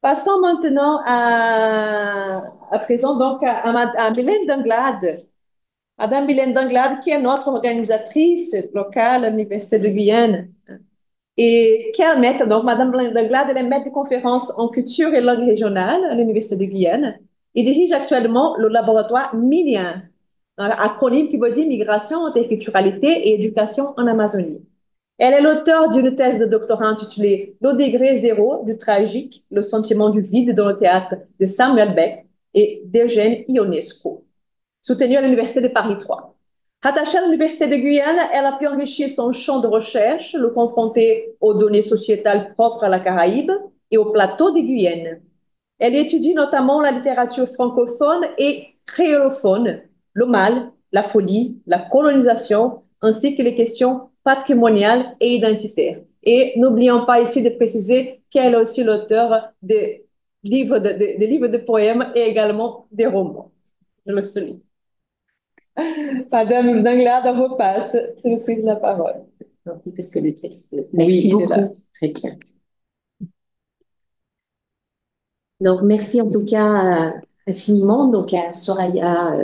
Passons maintenant à présent donc à Mylène Danglade. Madame Mylène Danglade, qui est notre organisatrice locale à l'Université de Guyane. Et quelle maître, donc Madame Danglade, elle est maître de conférences en culture et langue régionale à l'Université de Guyane et dirige actuellement le laboratoire MILIAN, un acronyme qui veut dire Migration, Interculturalité et Éducation en Amazonie. Elle est l'auteure d'une thèse de doctorat intitulée Le degré zéro du tragique, le sentiment du vide dans le théâtre de Samuel Beck et d'Eugène Ionesco, soutenue à l'Université de Paris 3. Rattachée à l'Université de Guyane, elle a pu enrichir son champ de recherche, le confronter aux données sociétales propres à la Caraïbe et au plateau de Guyane. Elle étudie notamment la littérature francophone et créolophone, le mal, la folie, la colonisation, ainsi que les questions patrimoniales et identitaires. Et n'oublions pas ici de préciser qu'elle est aussi l'auteur des livres de poèmes et également des romans. Je le souligne. Madame Danglade, on vous passe tout de suite la parole. Parce que le texte. Merci Oui, beaucoup. Très bien. Donc, merci en tout cas infiniment donc à Soraya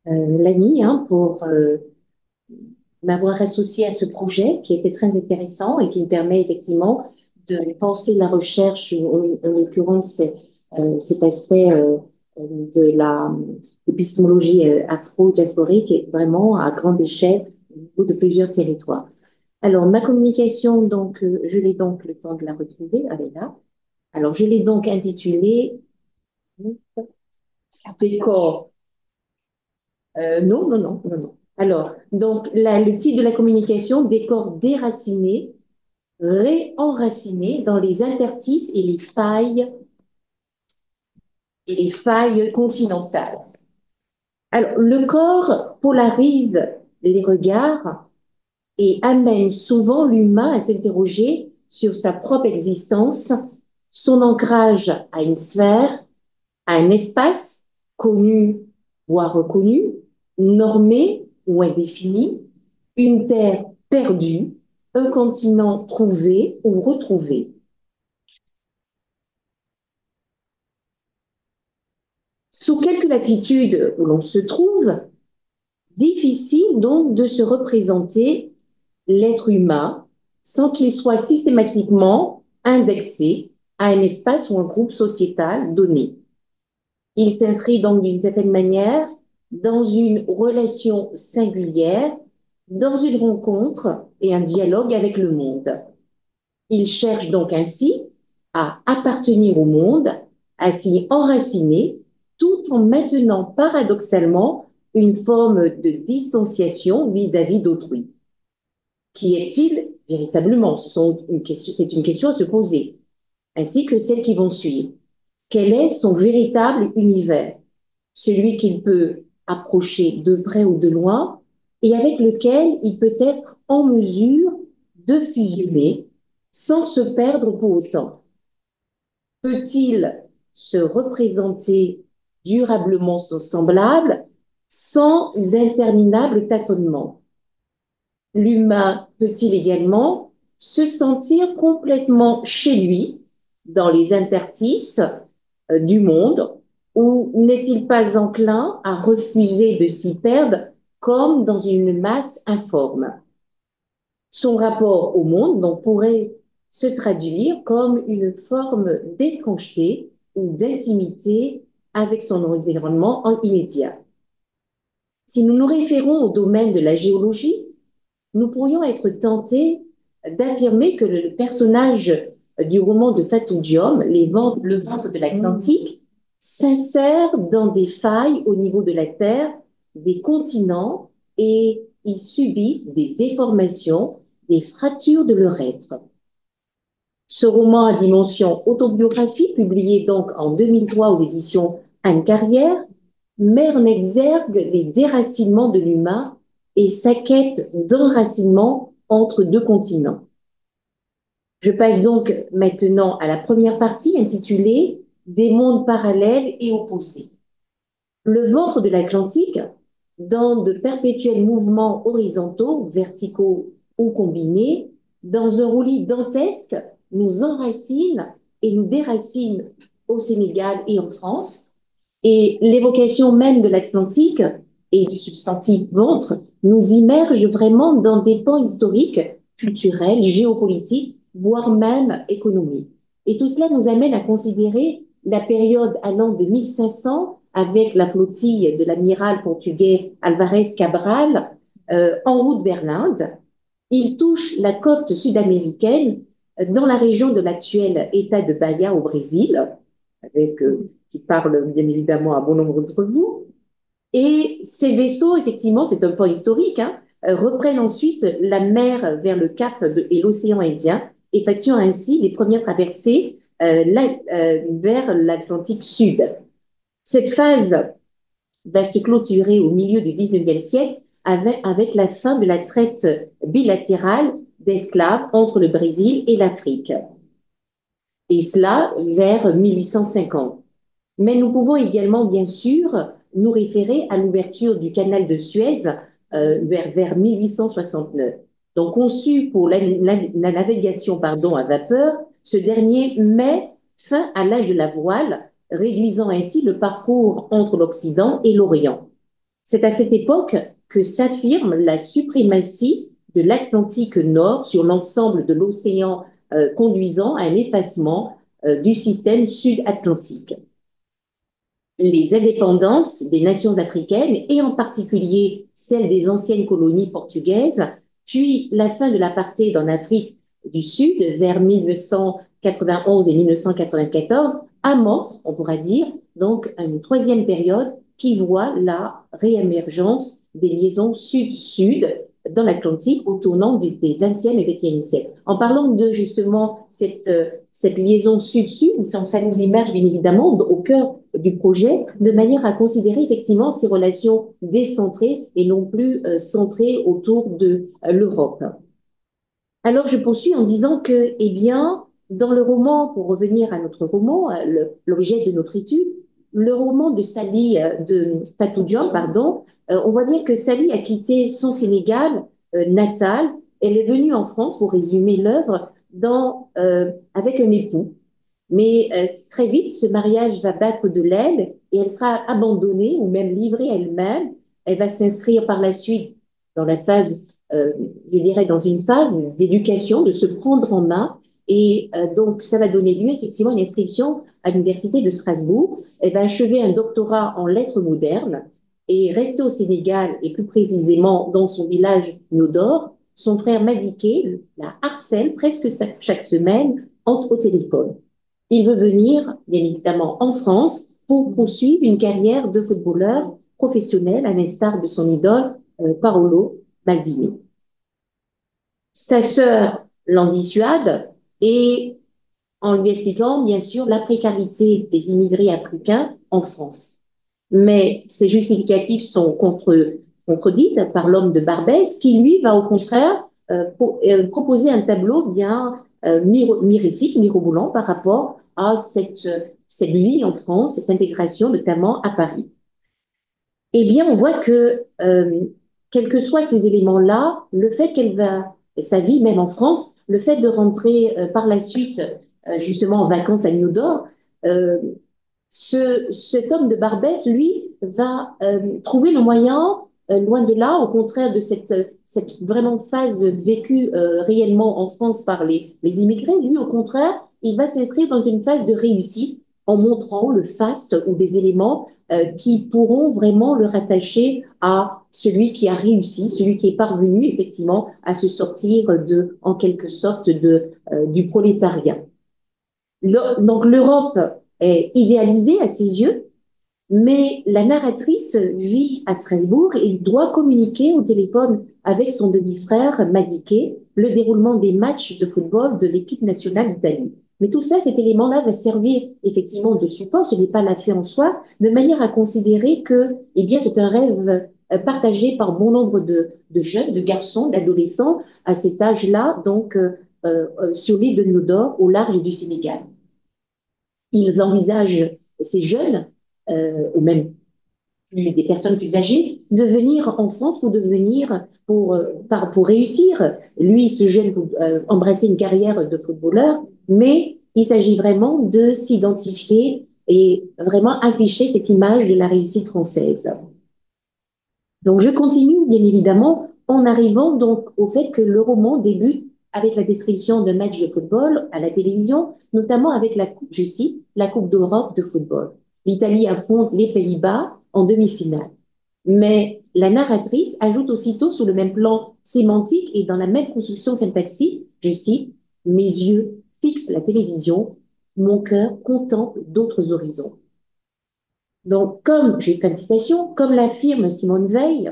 Lani pour m'avoir associé à ce projet qui était très intéressant et qui me permet effectivement de penser la recherche, en l'occurrence cet aspect de l'épistémologie afro-diasporique est vraiment à grande échelle au niveau de plusieurs territoires. Alors, ma communication, donc, je l'ai donc le temps de la retrouver, elle est là. Alors, je l'ai donc intitulée Décor. Non, non, non, non, non. Alors, donc, le titre de la communication, Décor déraciné, réenraciné dans les interstices et les failles continentales. Alors, le corps polarise les regards et amène souvent l'humain à s'interroger sur sa propre existence, son ancrage à une sphère, à un espace connu, voire reconnu, normé ou indéfini, une terre perdue, un continent trouvé ou retrouvé. Sous quelque latitude où l'on se trouve, difficile donc de se représenter l'être humain sans qu'il soit systématiquement indexé à un espace ou un groupe sociétal donné. Il s'inscrit donc d'une certaine manière dans une relation singulière, dans une rencontre et un dialogue avec le monde. Il cherche donc ainsi à appartenir au monde, à s'y enraciner, tout en maintenant paradoxalement une forme de distanciation vis-à-vis d'autrui. Qui est-il véritablement? C'est une question à se poser, ainsi que celles qui vont suivre. Quel est son véritable univers? Celui qu'il peut approcher de près ou de loin et avec lequel il peut être en mesure de fusionner sans se perdre pour autant. Peut-il se représenter durablement son semblable sans d'interminables tâtonnements? L'humain peut-il également se sentir complètement chez lui dans les interstices du monde ou n'est-il pas enclin à refuser de s'y perdre comme dans une masse informe? Son rapport au monde donc, pourrait se traduire comme une forme d'étrangeté ou d'intimité avec son environnement immédiat. Si nous nous référons au domaine de la géologie, nous pourrions être tentés d'affirmer que le personnage du roman de Fatou Diom, Le ventre de l'Atlantique, s'insère dans des failles au niveau de la Terre, des continents, et ils subissent des déformations, des fractures de leur être. Ce roman à dimension autobiographique, publié donc en 2003 aux éditions Anne Carrière, met en exergue les déracinements de l'humain et sa quête d'enracinement entre deux continents. Je passe donc maintenant à la première partie intitulée Des mondes parallèles et opposés. Le ventre de l'Atlantique, dans de perpétuels mouvements horizontaux, verticaux ou combinés, dans un roulis dantesque, nous enracine et nous déracinent au Sénégal et en France. Et l'évocation même de l'Atlantique et du substantif ventre nous immerge vraiment dans des pans historiques, culturels, géopolitiques, voire même économiques. Et tout cela nous amène à considérer la période allant de 1500 avec la flottille de l'amiral portugais Alvarez Cabral en route vers l'Inde. Il touche la côte sud-américaine dans la région de l'actuel État de Bahia au Brésil, avec, qui parle bien évidemment à bon nombre d'entre vous. Et ces vaisseaux, effectivement, c'est un point historique, hein, reprennent ensuite la mer vers le Cap et l'océan Indien, effectuant ainsi les premières traversées vers l'Atlantique Sud. Cette phase va se clôturer au milieu du 19e siècle avec la fin de la traite bilatérale d'esclaves entre le Brésil et l'Afrique. Et cela vers 1850. Mais nous pouvons également, bien sûr, nous référer à l'ouverture du canal de Suez vers 1869. Donc, conçu pour la navigation à vapeur, ce dernier met fin à l'âge de la voile, réduisant ainsi le parcours entre l'Occident et l'Orient. C'est à cette époque que s'affirme la suprématie de l'Atlantique Nord sur l'ensemble de l'océan, conduisant à un effacement du système sud-atlantique. Les indépendances des nations africaines, et en particulier celles des anciennes colonies portugaises, puis la fin de l'apartheid en Afrique du Sud vers 1991 et 1994, amorcent, on pourra dire, donc une troisième période qui voit la réémergence des liaisons sud-sud dans l'Atlantique au tournant des 20e et 21e siècles. En parlant de justement cette liaison sud-sud, ça nous immerge bien évidemment au cœur du projet, de manière à considérer effectivement ces relations décentrées et non plus centrées autour de l'Europe. Alors je poursuis en disant que, eh bien, dans le roman, pour revenir à notre roman, l'objet de notre étude, le roman de Sally, de Fatou Diop, pardon, on voit bien que Sally a quitté son Sénégal natal. Elle est venue en France, pour résumer l'œuvre, avec un époux. Mais très vite, ce mariage va battre de l'aile et elle sera abandonnée ou même livrée elle-même. Elle va s'inscrire par la suite dans la phase, je dirais, dans une phase d'éducation, de se prendre en main. Et donc, ça va donner lieu effectivement à une inscription à l'Université de Strasbourg. Elle va achever un doctorat en lettres modernes et rester au Sénégal, et plus précisément dans son village Nodor. Son frère Madické la harcèle presque chaque semaine, entre au téléphone. Il veut venir, bien évidemment, en France pour poursuivre une carrière de footballeur professionnel, à l'instar de son idole, Paolo Maldini. Sa sœur l'en dissuade et en lui expliquant, bien sûr, la précarité des immigrés africains en France. Mais ces justificatifs sont contredits par l'homme de Barbès, qui, lui, va au contraire proposer un tableau bien mirifique, mirobolant par rapport à cette vie en France, cette intégration, notamment à Paris. Eh bien, on voit que, quels que soient ces éléments-là, le fait sa vie même en France, le fait de rentrer par la suite, justement en vacances à Niodor, cet homme de Barbès, lui, va trouver le moyen, loin de là, au contraire de cette vraiment phase vécue réellement en France par les immigrés, lui, au contraire, il va s'inscrire dans une phase de réussite en montrant le faste ou des éléments qui pourront vraiment le rattacher à celui qui a réussi, celui qui est parvenu effectivement à se sortir en quelque sorte du prolétariat. Donc l'Europe est idéalisée à ses yeux, mais la narratrice vit à Strasbourg et doit communiquer au téléphone avec son demi-frère Madické le déroulement des matchs de football de l'équipe nationale d'Italie. Mais tout ça, cet élément-là va servir effectivement de support, ce n'est pas la fin en soi, de manière à considérer que, eh bien, c'est un rêve partagé par bon nombre de jeunes, de garçons, d'adolescents à cet âge-là, donc sur l'île de Nodor, au large du Sénégal. Ils envisagent, ces jeunes, ou même des personnes plus âgées, de venir en France pour réussir. Lui, ce jeune, pour embrasser une carrière de footballeur, mais Il s'agit vraiment de s'identifier et vraiment afficher cette image de la réussite française. Donc, je continue, bien évidemment, en arrivant donc au fait que le roman débute avec la description d'un match de football à la télévision, notamment avec la coupe, je cite, la Coupe d'Europe de football. L'Italie affronte les Pays-Bas en demi-finale. Mais la narratrice ajoute aussitôt sur le même plan sémantique et dans la même construction syntaxique, je cite, mes yeux fixent la télévision, mon cœur contemple d'autres horizons. Donc, comme, j'ai fait une citation, comme l'affirme Simone Veil,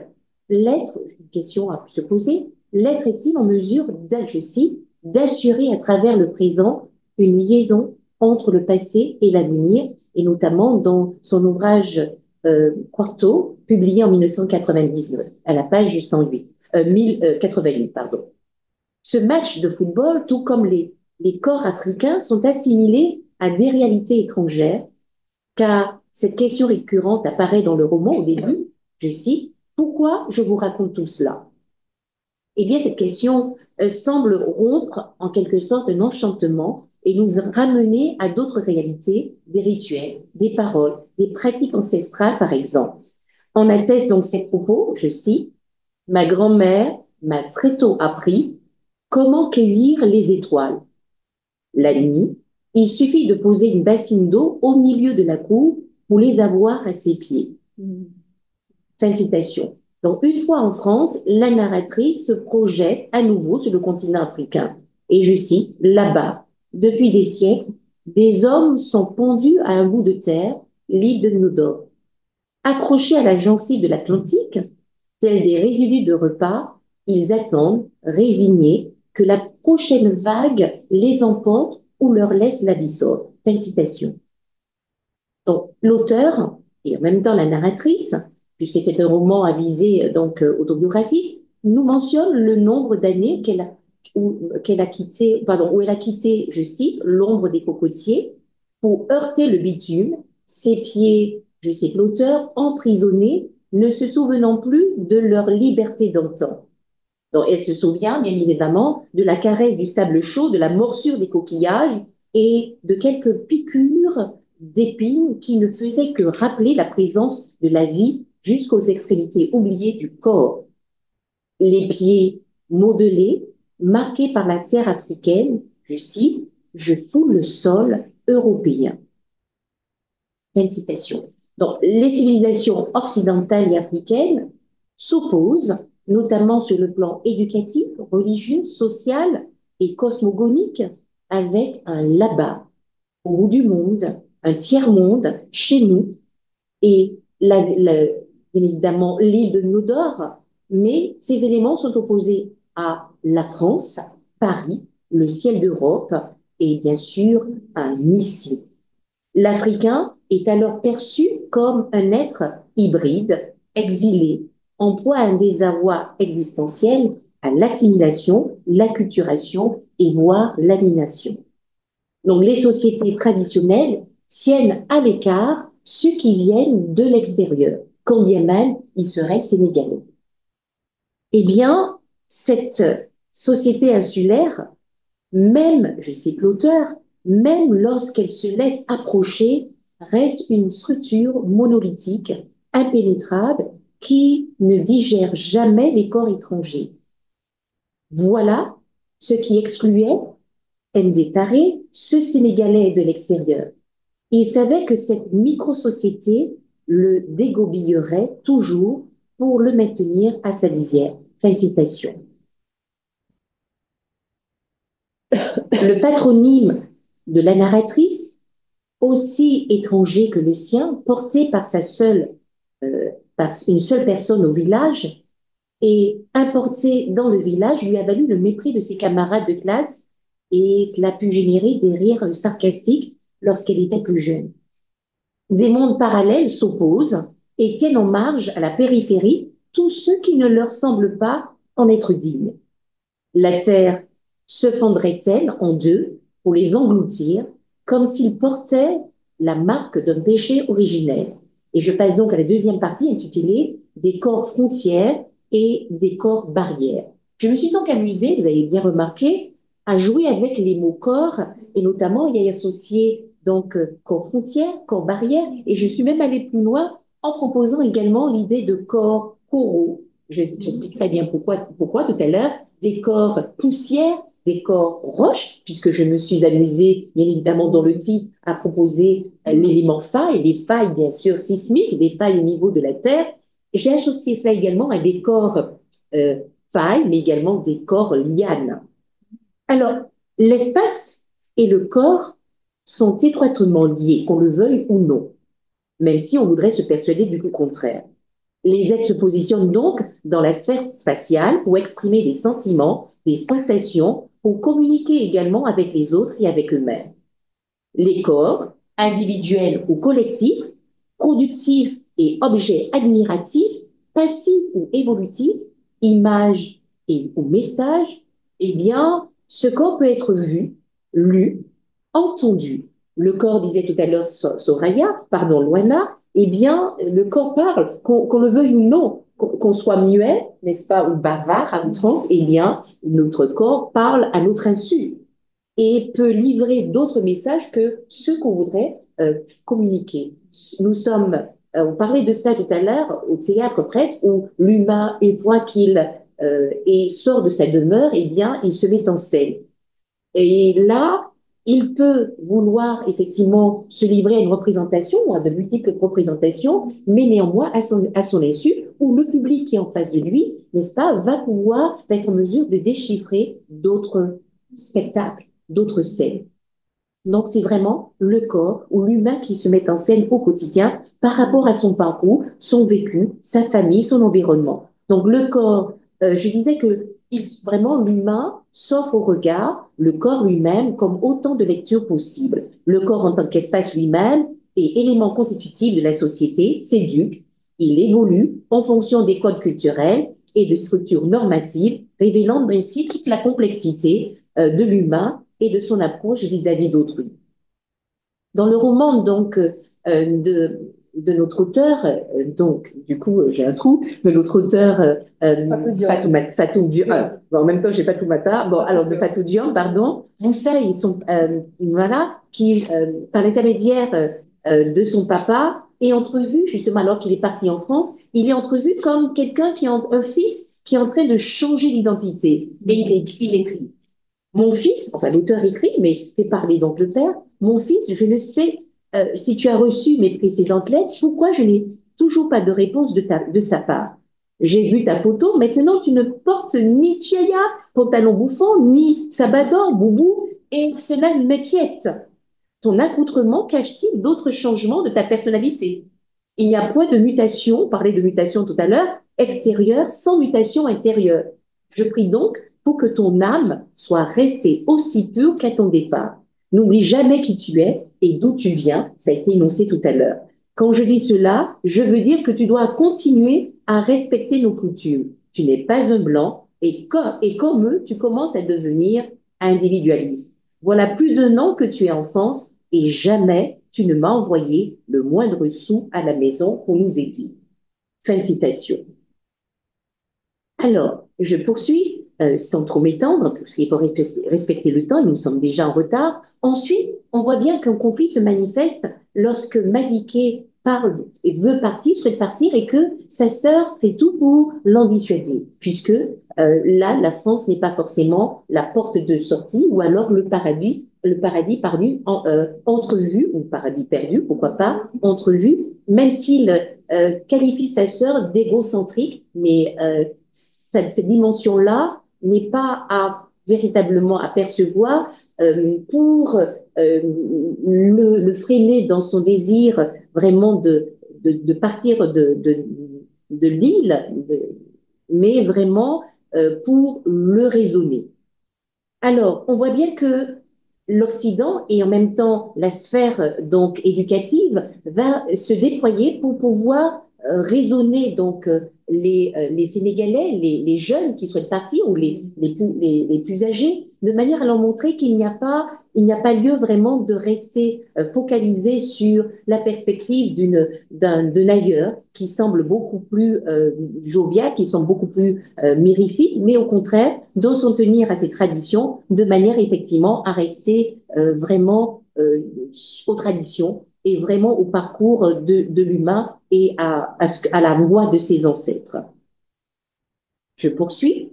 l'être, une question à se poser, l'être est-il en mesure, je cite, d'assurer à travers le présent une liaison entre le passé et l'avenir, et notamment dans son ouvrage Quarto, publié en 1999, à la page 108, 1088, pardon. Ce match de football, tout comme les corps africains, sont assimilés à des réalités étrangères car cette question récurrente apparaît dans le roman au début, je cite, pourquoi je vous raconte tout cela? Eh bien, cette question semble rompre en quelque sorte un enchantement et nous ramener à d'autres réalités, des rituels, des paroles, des pratiques ancestrales, par exemple. En atteste donc ces propos, je cite, ma grand-mère m'a très tôt appris comment cueillir les étoiles. La nuit, il suffit de poser une bassine d'eau au milieu de la cour pour les avoir à ses pieds. Fin de citation. Donc, une fois en France, la narratrice se projette à nouveau sur le continent africain. Et je cite, là-bas, depuis des siècles, des hommes sont pendus à un bout de terre, l'île de Nodor. Accrochés à la gencive de l'Atlantique, tels des résidus de repas, ils attendent, résignés, que la prochaine vague les emporte ou leur laisse l'abyssole. Fin de citation. Donc, l'auteur, et en même temps la narratrice, puisque c'est un roman à visée donc autobiographique, nous mentionne le nombre d'années qu'elle a quitté, pardon, où elle a quitté, je cite, l'ombre des cocotiers pour heurter le bitume, ses pieds, je cite l'auteur, emprisonnés, ne se souvenant plus de leur liberté d'antan. Donc, elle se souvient, bien évidemment, de la caresse du sable chaud, de la morsure des coquillages et de quelques piqûres d'épines qui ne faisaient que rappeler la présence de la vie jusqu'aux extrémités oubliées du corps. Les pieds modelés, marqués par la terre africaine, je cite, je foule le sol européen. Fin de citation. Donc, les civilisations occidentales et africaines s'opposent, notamment sur le plan éducatif, religieux, social et cosmogonique, avec un là-bas, au bout du monde, un tiers-monde, chez nous, et bien évidemment l'île de Nodor, mais ces éléments sont opposés à la France, Paris, le ciel d'Europe et bien sûr un ici. L'Africain est alors perçu comme un être hybride, exilé, en proie à un désarroi existentiel, à l'assimilation, l'acculturation et voire l'aliénation. Donc les sociétés traditionnelles tiennent à l'écart ceux qui viennent de l'extérieur, quand bien même ils seraient sénégalais. Eh bien, cette société insulaire, même, je cite l'auteur, même lorsqu'elle se laisse approcher, reste une structure monolithique, impénétrable, qui ne digère jamais les corps étrangers. Voilà ce qui excluait Ndé ce Sénégalais de l'extérieur. Il savait que cette micro-société le dégobillerait toujours pour le maintenir à sa lisière. Fin de citation. Le patronyme de la narratrice, aussi étranger que le sien, porté par une seule personne au village et importé dans le village, lui a valu le mépris de ses camarades de classe et cela a pu générer des rires sarcastiques lorsqu'elle était plus jeune. Des mondes parallèles s'opposent et tiennent en marge à la périphérie tous ceux qui ne leur semblent pas en être dignes. La terre se fendrait-elle en deux pour les engloutir, comme s'ils portaient la marque d'un péché originel. Et je passe donc à la deuxième partie intitulée Des corps frontières et des corps barrières. Je me suis donc amusée, vous avez bien remarqué, à jouer avec les mots corps et notamment il y a associé donc corps frontière, corps barrière et je suis même allée plus loin en proposant également l'idée de corps coraux. J'expliquerai bien pourquoi tout à l'heure, des corps poussière, des corps roches, puisque je me suis amusée, bien évidemment, dans le titre, à proposer l'élément faille, les failles, bien sûr, sismiques, des failles au niveau de la Terre. J'ai associé cela également à des corps euh, failles, mais également des corps lianes. Alors, l'espace et le corps sont étroitement liés, qu'on le veuille ou non, même si on voudrait se persuader du contraire. Les êtres se positionnent donc dans la sphère spatiale pour exprimer des sentiments, des sensations, pour communiquer également avec les autres et avec eux-mêmes. Les corps, individuels ou collectifs, productifs et objets admiratifs, passifs ou évolutifs, images et ou messages, eh bien, ce corps peut être vu, lu, entendu. Le corps, disait tout à l'heure Soraya, pardon, Loana, eh bien, le corps parle, qu'on le veuille ou non, qu'on soit muet, n'est-ce pas, ou bavard à outrance, eh bien, notre corps parle à notre insu et peut livrer d'autres messages que ceux qu'on voudrait communiquer. Nous sommes, on parlait de ça tout à l'heure au théâtre presque, où l'humain, une fois qu'il sort de sa demeure, eh bien, il se met en scène. Et là, il peut vouloir effectivement se livrer à une représentation, ou à de multiples représentations, mais néanmoins à son insu, où le public qui est en face de lui, n'est-ce pas, va être en mesure de déchiffrer d'autres spectacles, d'autres scènes. Donc, c'est vraiment le corps ou l'humain qui se met en scène au quotidien par rapport à son parcours, son vécu, sa famille, son environnement. Donc, le corps, je disais que vraiment l'humain s'offre au regard, le corps lui-même, comme autant de lectures possibles. Le corps en tant qu'espace lui-même est élément constitutif de la société, s'éduque, il évolue en fonction des codes culturels et de structures normatives, révélant ainsi toute la complexité de l'humain et de son approche vis-à-vis d'autrui. Dans le roman donc de notre auteur, donc du coup j'ai un trou, de notre auteur Fatou Diop, bon, en même temps j'ai pas tout matin, bon alors de Fatou Diop, pardon, Moussa ils sont voilà qui par l'intermédiaire de son papa est entrevu justement alors qu'il est parti en France, il est entrevu comme quelqu'un qui a un fils qui est en train de changer d'identité et il écrit mon fils, enfin l'auteur écrit, mais fait parler donc le père, mon fils, je ne sais si tu as reçu mes précédentes lettres, pourquoi je n'ai toujours pas de réponse de sa part. J'ai vu ta photo, maintenant tu ne portes ni tchaya, pantalon bouffant, ni sabador, boubou, et cela m'inquiète. Ton accoutrement cache-t-il d'autres changements de ta personnalité? Il n'y a point de mutation, on parlait de mutation tout à l'heure, extérieure sans mutation intérieure. Je prie donc pour que ton âme soit restée aussi pure qu'à ton départ. N'oublie jamais qui tu es et d'où tu viens, ça a été énoncé tout à l'heure. Quand je dis cela, je veux dire que tu dois continuer à respecter nos coutumes. Tu n'es pas un blanc et comme eux, tu commences à devenir individualiste. Voilà plus d'un an que tu es en France et jamais tu ne m'as envoyé le moindre sou à la maison pour nous aider. Fin de citation. Alors, je poursuis sans trop m'étendre, parce qu'il faut respecter le temps, nous sommes déjà en retard. Ensuite, on voit bien qu'un conflit se manifeste lorsque Madiké parle et veut partir, souhaite partir, et que sa sœur fait tout pour l'en dissuader, puisque là, la France n'est pas forcément la porte de sortie, ou alors le paradis perdu, entrevu, ou paradis perdu, pourquoi pas, entrevu, même s'il qualifie sa sœur d'égocentrique, mais cette dimension-là n'est pas à véritablement apercevoir pour le freiner dans son désir vraiment de partir de l'île, mais vraiment pour le raisonner. Alors, on voit bien que l'Occident et en même temps la sphère donc éducative va se déployer pour pouvoir raisonner donc les Sénégalais, les jeunes qui souhaitent partir ou les plus âgés, de manière à leur montrer qu'il n'y a pas lieu vraiment de rester focalisé sur la perspective d'un ailleurs qui semble beaucoup plus jovial, qui semble beaucoup plus mirifique, mais au contraire, d'en s'en tenir à ces traditions de manière effectivement à rester vraiment aux traditions et vraiment au parcours de l'humain et à la voie de ses ancêtres. Je poursuis.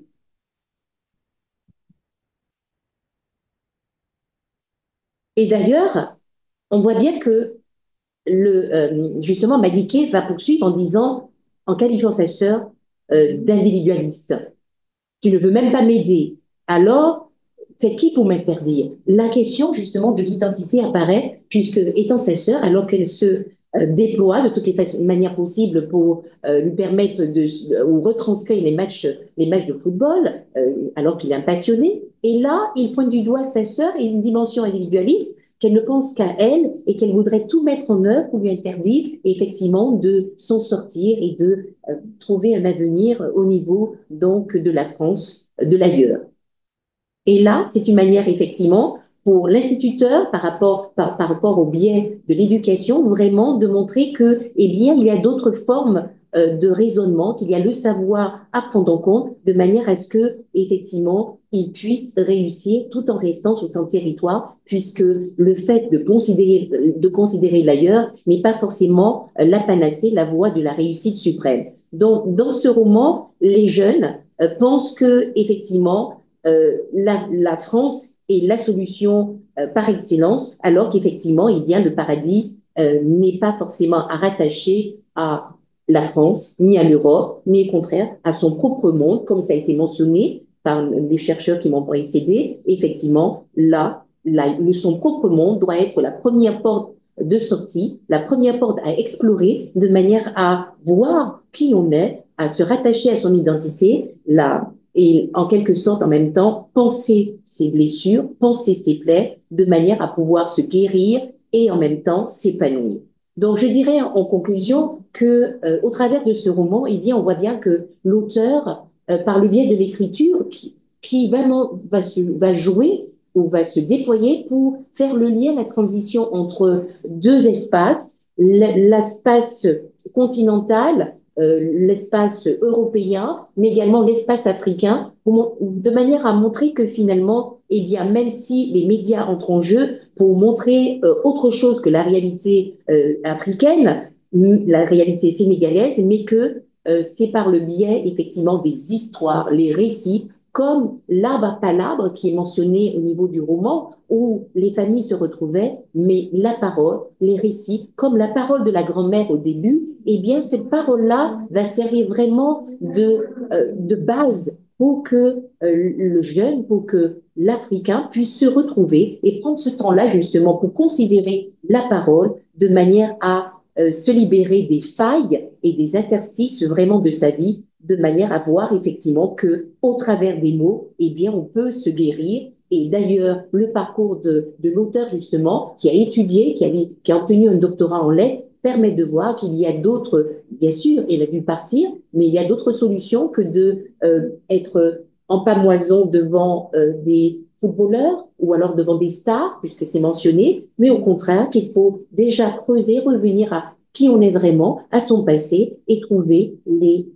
Et d'ailleurs, on voit bien que justement, Madické va poursuivre en disant, en qualifiant sa sœur d'individualiste. Tu ne veux même pas m'aider. Alors, c'est qui pour m'interdire? La question justement de l'identité apparaît, puisque étant sa sœur, alors qu'elle se déploie de toutes les manières possibles pour lui permettre ou retranscrire les matchs de football, alors qu'il est un passionné. Et là, il pointe du doigt sa sœur et une dimension individualiste qu'elle ne pense qu'à elle et qu'elle voudrait tout mettre en œuvre pour lui interdire effectivement de s'en sortir et de trouver un avenir au niveau donc de la France, de l'ailleurs. Et là, c'est une manière effectivement pour l'instituteur par rapport au biais de l'éducation vraiment de montrer que eh bien il y a d'autres formes de raisonnement, qu'il y a le savoir à prendre en compte de manière à ce que effectivement il puisse réussir tout en restant sur son territoire, puisque le fait de considérer l'ailleurs n'est pas forcément la panacée, la voie de la réussite suprême. Donc dans ce roman, les jeunes pensent que effectivement la France est la solution par excellence, alors qu'effectivement, il y a le paradis n'est pas forcément à rattacher à la France ni à l'Europe, mais au contraire à son propre monde, comme ça a été mentionné par les chercheurs qui m'ont précédé. Effectivement, son propre monde doit être la première porte de sortie, la première porte à explorer de manière à voir qui on est, à se rattacher à son identité, et en quelque sorte en même temps penser ses blessures, penser ses plaies, de manière à pouvoir se guérir et en même temps s'épanouir. Donc je dirais en conclusion que au travers de ce roman, eh bien on voit bien que l'auteur, par le biais de l'écriture, qui vraiment va jouer ou va se déployer pour faire le lien, la transition entre deux espaces, l'espace continental, l'espace européen, mais également l'espace africain, de manière à montrer que finalement, eh bien, même si les médias entrent en jeu pour montrer autre chose que la réalité africaine, la réalité sénégalaise, mais que c'est par le biais effectivement des histoires, les récits, comme l'arbre à palabre qui est mentionné au niveau du roman, où les familles se retrouvaient, mais la parole, les récits, comme la parole de la grand-mère au début, eh bien, cette parole-là va servir vraiment de base pour que le jeune, pour que l'Africain puisse se retrouver et prendre ce temps-là justement pour considérer la parole de manière à se libérer des failles et des interstices vraiment de sa vie, de manière à voir effectivement que au travers des mots, eh bien, on peut se guérir. Et d'ailleurs, le parcours de l'auteur, justement, qui a étudié, qui a obtenu un doctorat en lettres, permet de voir qu'il y a d'autres, bien sûr, il a dû partir, mais il y a d'autres solutions que de être en pamoison devant des footballeurs ou alors devant des stars, puisque c'est mentionné, mais au contraire qu'il faut déjà creuser, revenir à qui on est vraiment, à son passé et trouver les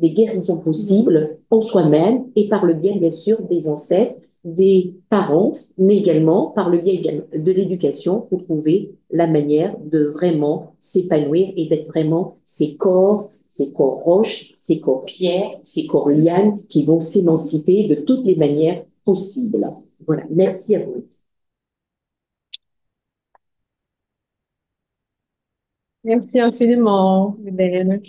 guérisons possibles en soi-même et par le biais, bien sûr, des ancêtres, des parents, mais également par le biais de l'éducation pour trouver la manière de vraiment s'épanouir et d'être vraiment ces corps roches, ces corps pierres, ces corps lianes qui vont s'émanciper de toutes les manières possibles. Voilà, merci à vous. Merci infiniment, Hélène.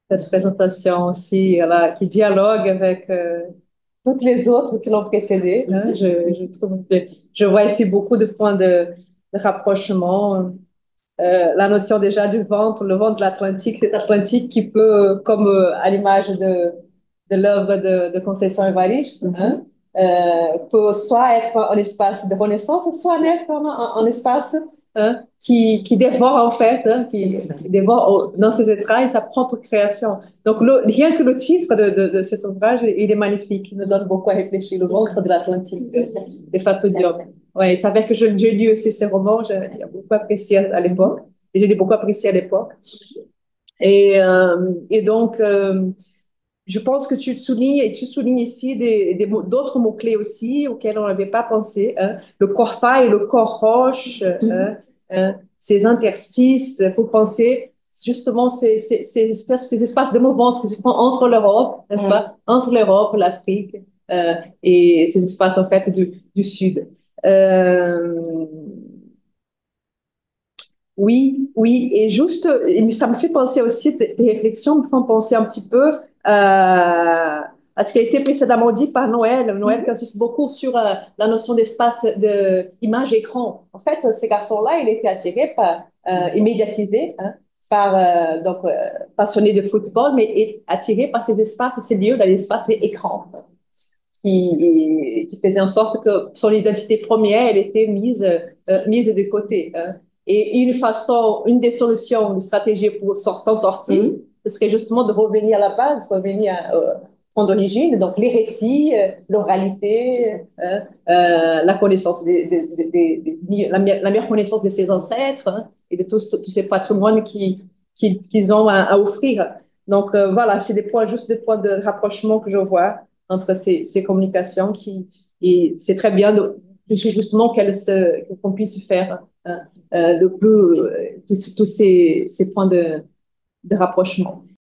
Cette présentation aussi, voilà, qui dialogue avec toutes les autres qui l'ont précédée. Hein. Je trouve que je vois ici beaucoup de points de rapprochement. La notion déjà du ventre, le ventre de l'Atlantique, cet Atlantique qui peut, comme à l'image de l'œuvre de Conceição Evaristo, hein, peut soit être un espace de renaissance, soit être un espace hein, qui dévore en fait, hein, C'est ça. qui dévore dans ses entrailles sa propre création. Donc rien que le titre de cet ouvrage, il est magnifique, il nous donne beaucoup à réfléchir, Le ventre de l'Atlantique, de Fatou Diop. Ouais, c'est vrai que j'ai lu aussi ces romans, j'ai beaucoup apprécié à l'époque, et je l'ai beaucoup apprécié à l'époque. Et donc, je pense que tu soulignes ici d'autres mots-clés aussi auxquels on n'avait pas pensé, hein. Le corps faille, le corps roche, ces interstices, pour penser justement ces espaces de mouvement qui se font entre l'Europe, n'est-ce pas? Entre l'Europe, l'Afrique, et ces espaces en fait du Sud. Euh, oui, oui, et juste, ça me fait penser aussi, des réflexions me font penser un petit peu à ce qui a été précédemment dit par Noël. Noël qui insiste beaucoup sur la notion d'espace d'image écran. En fait, ces garçons-là, il était attiré par, et médiatisé, hein, par, passionné de football, mais attiré par ces espaces, ces lieux, dans l'espace des écrans, qui faisait en sorte que son identité première, elle était mise de côté, hein. Et une des solutions, une stratégie pour s'en sortir, ce serait justement de revenir à la base, revenir point d'origine, donc les récits, l'oralité, la connaissance la meilleure connaissance de ses ancêtres, hein, et de tous ces patrimoines qu'ils ont à offrir. Donc voilà, c'est juste des points de rapprochement que je vois entre ces communications et c'est très bien justement qu'on puisse faire, hein, tous ces points de rapprochement.